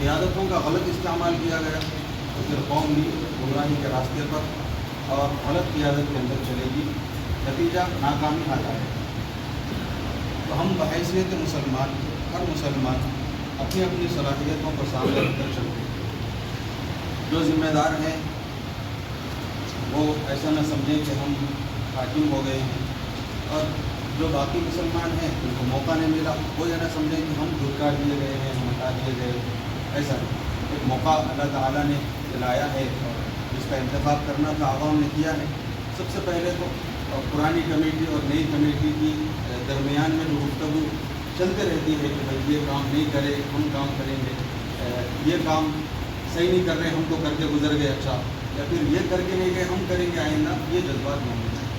क़ियादतों का गलत इस्तेमाल किया गया तो फिर कौम भी गुमराही के रास्ते पर और गलत क़ियादत के अंदर चलेगी, नतीजा नाकामी आता है। तो हम बहैसियत मुसलमान, हर मुसलमान अपनी अपनी सलाहियतों को सामने रखकर चलते हैं। जो ज़िम्मेदार हैं वो ऐसा न समझें कि हम हाकिम हो गए हैं, और जो बाकी मुसलमान हैं उनको मौका नहीं मिला वो ये न समझें कि हम धुतकार दिए गए हैं, हम हटा दिए गए। ऐसा नहीं, एक मौका अल्लाह ताला ने दिलाया है और जिसका इंतखाब करना था आवाम ने किया है। सबसे पहले तो पुरानी कमेटी और नई कमेटी की दरमियान में जो गुफ्तगू चलते रहती है कि भाई ये काम नहीं करे, हम काम करेंगे, ये काम सही नहीं कर रहे, हम तो करके गुजर गए, अच्छा, या फिर ये करके नहीं गए, हम करेंगे आइंदा, ये जज्बात नहीं होने चाहिए।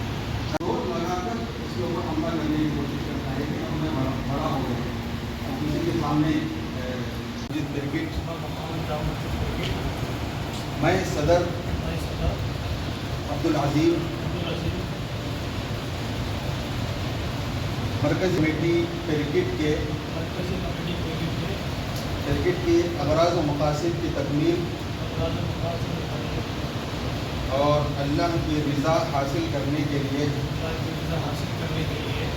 जोर लगाकर इसके ऊपर हमला करने की कोशिश करना है कि हमें बड़ा हो गए, अब किसी के सामने क्रिकेट। मैं सदर अब्दुल अजीम मरकज़ी कमेटी क्रिकेट के अगराज़ व मक़ासिद की तकमील और अल्लाह की रज़ा हासिल करने के लिए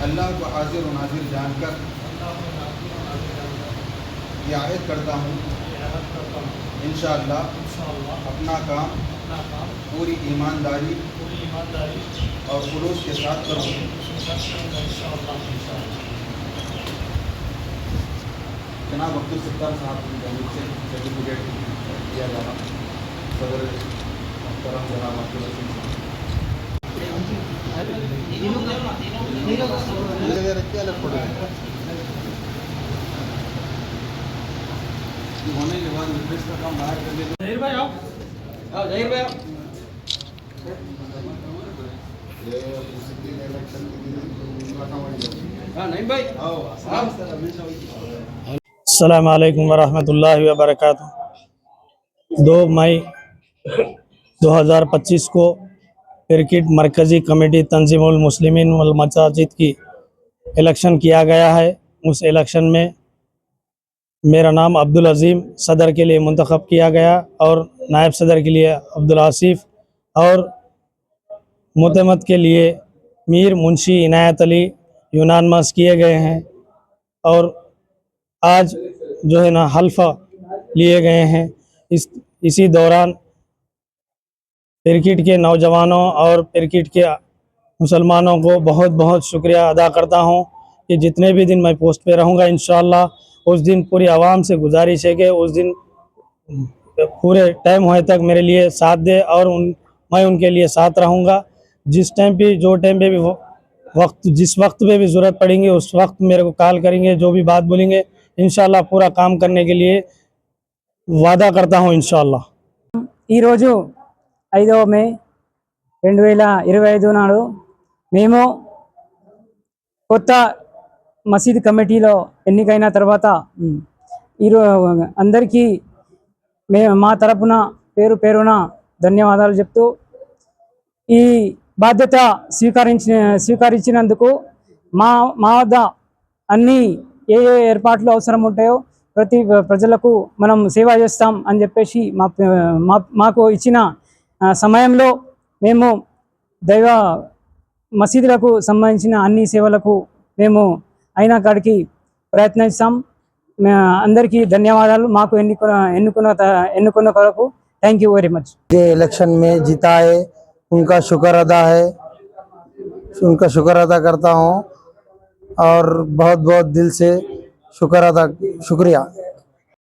अल्लाह को हाज़िर व नाज़िर जानकर ये आयद करता हूँ इंशाअल्लाह अपना काम पूरी ईमानदारी और खुलूस के साथ करूँगा। जनाब अब्दुल सत्तार साहब की जानिब से सर्टिफिकेट दिया जा रहा सदर मोहतरम जनाब अब्दुल अजीम होने के बाद रिफ्रेश का काम बाहर कर देते। जहीर भाई आओ, जहीर भाई आओ। नहीं भाई आओ, अस्सलाम वालेकुम वरहमतुल्लाहि वबरकातुहू। 2 मई 2025 को क्रिकेट मरकज़ी कमेटी तंजीमुल मुस्लिमीन वल मसाजिद की इलेक्शन किया गया है। उस इलेक्शन में मेरा नाम अब्दुल अजीम सदर के लिए मुंतखब किया गया और नायब सदर के लिए अब्दुल आसिफ और मुतमद के लिए मीर मुंशी इनायत अली यूनानमस किए गए हैं। और आज जो है ना हल्फ़ा लिए गए हैं। इसी दौरान क्रिकेट के नौजवानों और क्रिकेट के मुसलमानों को बहुत बहुत शुक्रिया अदा करता हूं कि जितने भी दिन मैं पोस्ट पे रहूंगा इंशाअल्लाह उस दिन पूरी आवाम से गुजारिश है कि उस दिन पूरे टाइम होए तक मेरे लिए साथ दे और मैं उनके लिए साथ रहूंगा। जिस टाइम पे जो टाइम पे भी जिस वक्त पे भी ज़रूरत पड़ेंगी उस वक्त मेरे को कॉल करेंगे, जो भी बात बोलेंगे इंशाअल्लाह पूरा काम करने के लिए वादा करता हूँ इंशाअल्लाह। ఈ రోజు 5వ మే 2025 నాడు మేము కొత్త మసీద్ కమిటీలో ఎన్నికైన తర్వాత అందరికీ మా తరపున పేరు పేరున ధన్యవాదాలు చెప్తూ ఈ బాధ్యత స్వీకరించినందుకు మా వద్ద అన్ని ఏ ఏర్పాట్లు అవసరం ఉంటాయో ప్రతి ప్రజలకు మనం సేవ చేస్తాం అని చెప్పేసి మాకు ఇచ్చిన సమయంలో మేము దైవ మసీదులకు సంబంధించిన అన్ని సేవలకు మేము అయినా కాడికి ప్రయత్నిస్తాం। అందరికీ ధన్యవాదాలు మాకు ఎన్నుకున్న కొరకు। Thank you very much. ये इलेक्शन में जीता है उनका शुक्र अदा करता हूँ और बहुत बहुत दिल से शुक्रिया।